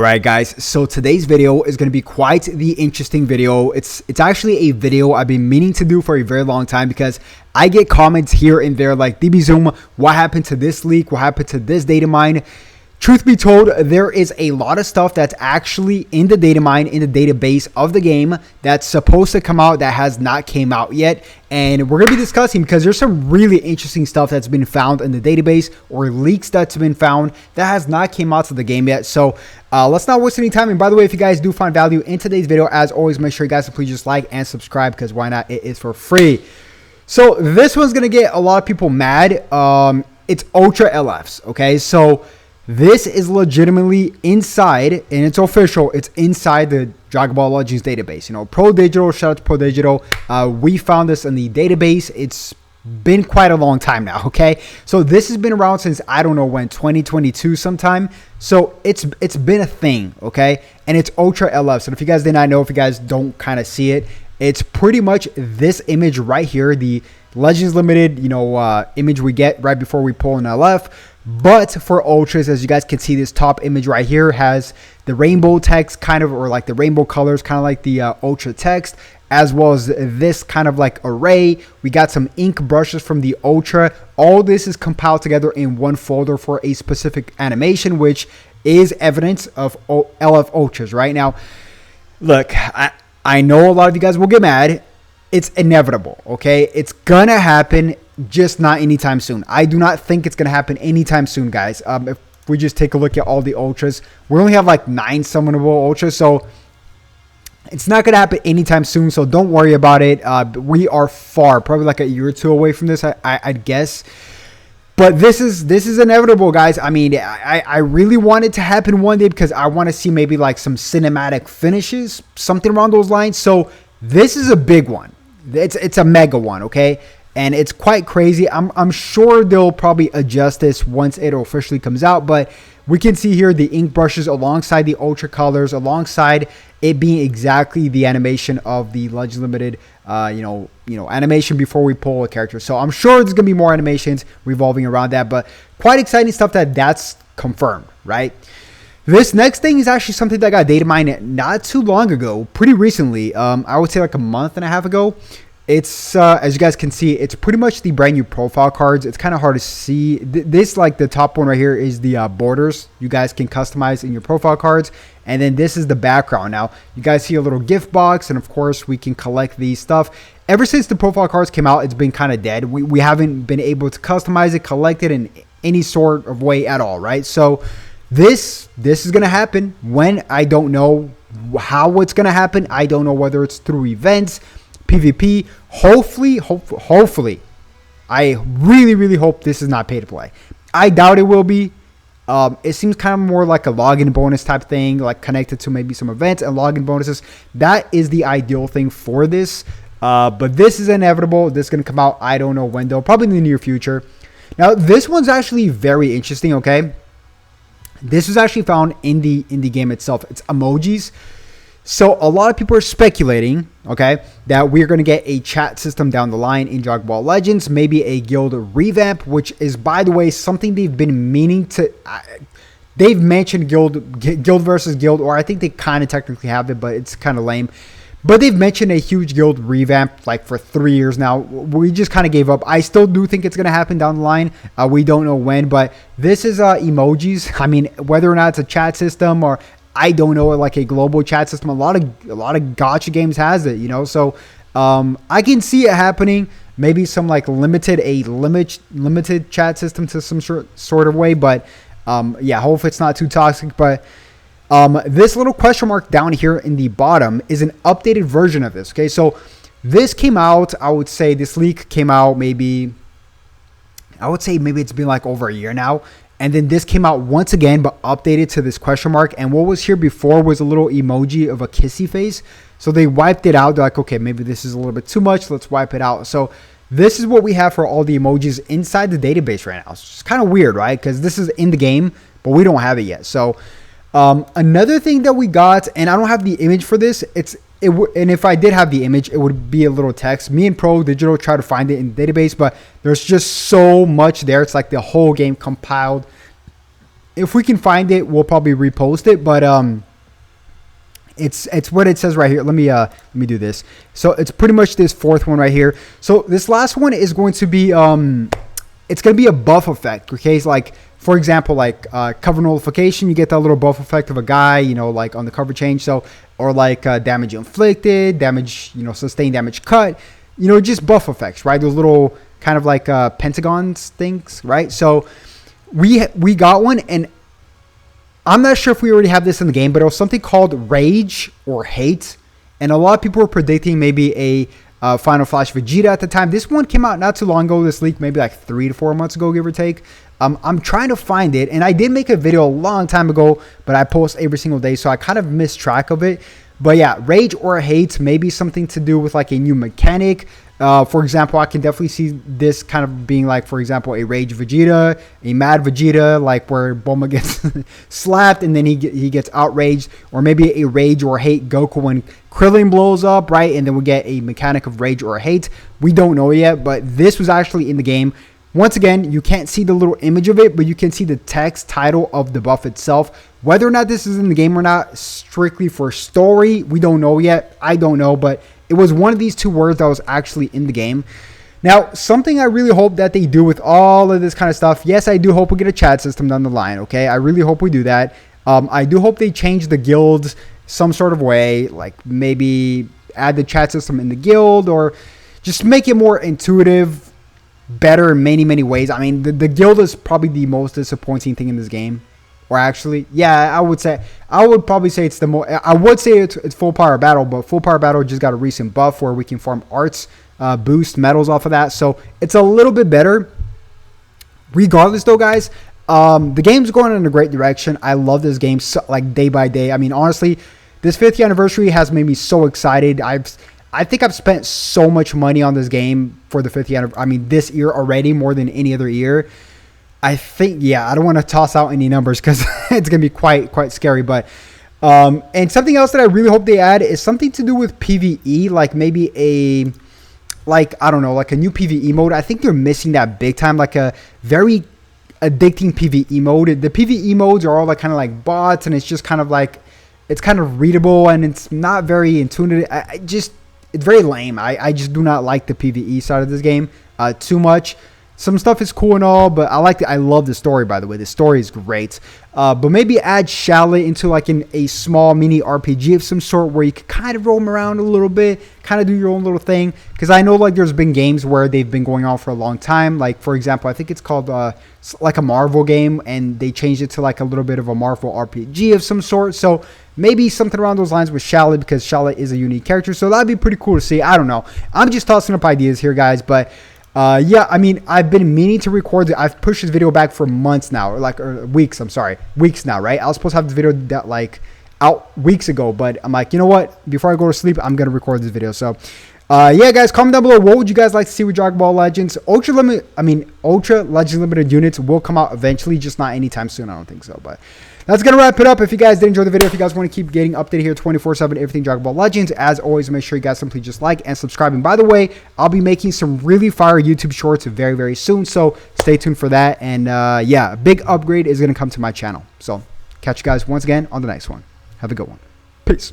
Right, guys, so today's video is going to be quite the interesting video. It's actually a video I've been meaning to do for a very long time because I get comments here and there like, DB Zoom, what happened to this leak? What happened to this data mine? Truth be told, there is a lot of stuff that's actually in the data mine, in the database of the game that's supposed to come out that has not came out yet. And we're going to be discussing because there's some really interesting stuff that's been found in the database or leaks that's been found that has not came out to the game yet. So let's not waste any time. And by the way, if you guys do find value in today's video, as always, make sure you guys please just like and subscribe because why not? It is for free. So this one's going to get a lot of people mad. It's Ultra LFs. Okay, so this is legitimately inside, and it's official, it's inside the Dragon Ball Legends database. You know, Pro Digital, shout out to Pro Digital. We found this in the database. It's been quite a long time now, okay? So this has been around since, I don't know when, 2022 sometime. So it's been a thing, okay? And it's Ultra LF. So if you guys did not know, if you guys don't kind of see it, it's pretty much this image right here, the Legends Limited, image we get right before we pull an LF. But for Ultras, as you guys can see, this top image right here has the rainbow text kind of, or like the rainbow colors, kind of like the Ultra text, as well as this kind of like array. We got some ink brushes from the Ultra. All this is compiled together in one folder for a specific animation, which is evidence of LF Ultras right now. Look, I know a lot of you guys will get mad. It's inevitable, okay? It's gonna happen, just not anytime soon. I do not think it's gonna happen anytime soon, guys. If we just take a look at all the Ultras, we only have like 9 summonable Ultras, so it's not gonna happen anytime soon, so don't worry about it. We are far, probably like a year or two away from this, I'd guess. But this is inevitable, guys. I mean, I really want it to happen one day because I want to see maybe like some cinematic finishes, something around those lines. So this is a big one. It's a mega one, okay? And it's quite crazy. I'm sure they'll probably adjust this once it officially comes out, but we can see here the ink brushes alongside the Ultra colors, alongside it being exactly the animation of the Legends Limited, animation before we pull a character. So I'm sure there's gonna be more animations revolving around that, but quite exciting stuff that's confirmed, right? This next thing is actually something that got data mined not too long ago, pretty recently. I would say like a month and a half ago. It's, as you guys can see, it's pretty much the brand new profile cards. It's kind of hard to see. This, like the top one right here, is the borders you guys can customize in your profile cards. And then this is the background. Now, you guys see a little gift box, and of course, we can collect these stuff. Ever since the profile cards came out, it's been kind of dead. We haven't been able to customize it, collect it in any sort of way at all, right? So this is going to happen. When? I don't know. How it's going to happen, I don't know, whether it's through events, PvP. Hopefully, I really hope this is not pay to play. I doubt it will be. It seems kind of more like a login bonus type thing, like connected to maybe some events and login bonuses. That is the ideal thing for this. But this is inevitable. This is going to come out, I don't know when though, probably in the near future. Now, this one's actually very interesting, okay? This was actually found in the game itself. It's emojis. So a lot of people are speculating, okay, that we're going to get a chat system down the line in Dragon Ball Legends, maybe a guild revamp, which is, by the way, something they've been meaning to. They've mentioned guild versus guild, or I think they kind of technically have it, but it's kind of lame. But they've mentioned a huge guild revamp like for 3 years now. We just kind of gave up. I still do think it's going to happen down the line. We don't know when, but this is emojis. I mean, whether or not it's a chat system or I don't know, like a global chat system, a lot of gacha games has it, So I can see it happening. Maybe some like limited chat system to some sort of way, but yeah, hopefully it's not too toxic. But this little question mark down here in the bottom is an updated version of this. Okay, so this came out, I would say this leak came out maybe it's been like over a year now. And then this came out once again, but updated to this question mark. And what was here before was a little emoji of a kissy face. So they wiped it out. They're like, okay, maybe this is a little bit too much. Let's wipe it out. So this is what we have for all the emojis inside the database right now. It's kind of weird, right? Because this is in the game, but we don't have it yet. So another thing that we got, and I don't have the image for this. And if I did have the image, it would be a little text. Me and Pro Digital try to find it in the database, but there's just so much there. It's like the whole game compiled if we can find it, we'll probably repost it. But it's what it says right here. Let me do this. So it's pretty much this fourth one right here. So this last one is going to be it's going to be a buff effect. Okay, it's like, for example, like cover nullification, you get that little buff effect of a guy, you know, like on the cover change. So, or like damage inflicted, damage, you know, sustained damage cut, you know, just buff effects, right? Those little kind of like pentagons things, right? So we got one, and I'm not sure if we already have this in the game, but it was something called Rage or Hate, and a lot of people were predicting maybe a Final Flash Vegeta at the time. This one came out not too long ago. This leak maybe like 3 to 4 months ago, give or take. I'm trying to find it, and I did make a video a long time ago, but I post every single day, so I kind of missed track of it. But yeah, Rage or Hate, maybe something to do with like a new mechanic. For example, I can definitely see this kind of being like, for example, a Rage Vegeta, a Mad Vegeta, like where Bulma gets slapped and then he gets outraged, or maybe a Rage or Hate Goku when Krillin blows up, right? And then we get a mechanic of Rage or Hate. We don't know yet, but this was actually in the game. Once again, you can't see the little image of it, but you can see the text title of the buff itself. Whether or not this is in the game or not, strictly for story, we don't know yet. I don't know, but it was one of these two words that was actually in the game. Now, something I really hope that they do with all of this kind of stuff. Yes, I do hope we get a chat system down the line, okay? I really hope we do that. I do hope they change the guilds some sort of way, like maybe add the chat system in the guild, or just make it more intuitive, better in many, many ways. I mean, the guild is probably the most disappointing thing in this game. Or actually, yeah, I would probably say it's the most. I would say it's full power battle, but full power battle just got a recent buff where we can farm arts, boost medals off of that, so it's a little bit better. Regardless, though, guys, the game's going in a great direction. I love this game like day by day. I mean, honestly, this 5th anniversary has made me so excited. I think I've spent so much money on this game for the 5th anniversary. I mean, this year already, more than any other year. I think, yeah, I don't want to toss out any numbers because it's going to be quite scary. But, and something else that I really hope they add is something to do with PvE, like maybe I don't know, like a new PvE mode. I think they're missing that big time, like a very addicting PvE mode. The PvE modes are all like kind of like bots, and it's just kind of like, it's kind of readable, and it's not very intuitive. It's very lame. I just do not like the PvE side of this game too much. Some stuff is cool and all, but I love the story, by the way. The story is great. But maybe add Charlotte into like a small mini RPG of some sort where you can kind of roam around a little bit, kind of do your own little thing. Because I know like there's been games where they've been going on for a long time. Like, for example, I think it's called like a Marvel game, and they changed it to like a little bit of a Marvel RPG of some sort. So maybe something around those lines with Charlotte, because Charlotte is a unique character. So that'd be pretty cool to see. I don't know. I'm just tossing up ideas here, guys, but yeah, I mean, I've been meaning to record it. I've pushed this video back for months now, or weeks. I'm sorry, weeks now, right? I was supposed to have this video that like out weeks ago, but I'm like, you know what? Before I go to sleep, I'm gonna record this video. So, yeah, guys, comment down below. What would you guys like to see with Dragon Ball Legends? Ultra Legend Limited units will come out eventually, just not anytime soon. I don't think so, but that's going to wrap it up. If you guys did enjoy the video, if you guys want to keep getting updated here 24/7, everything Dragon Ball Legends, as always, make sure you guys simply just like and subscribe. And by the way, I'll be making some really fire YouTube shorts very, very soon. So stay tuned for that. And yeah, a big upgrade is going to come to my channel. So catch you guys once again on the next one. Have a good one. Peace.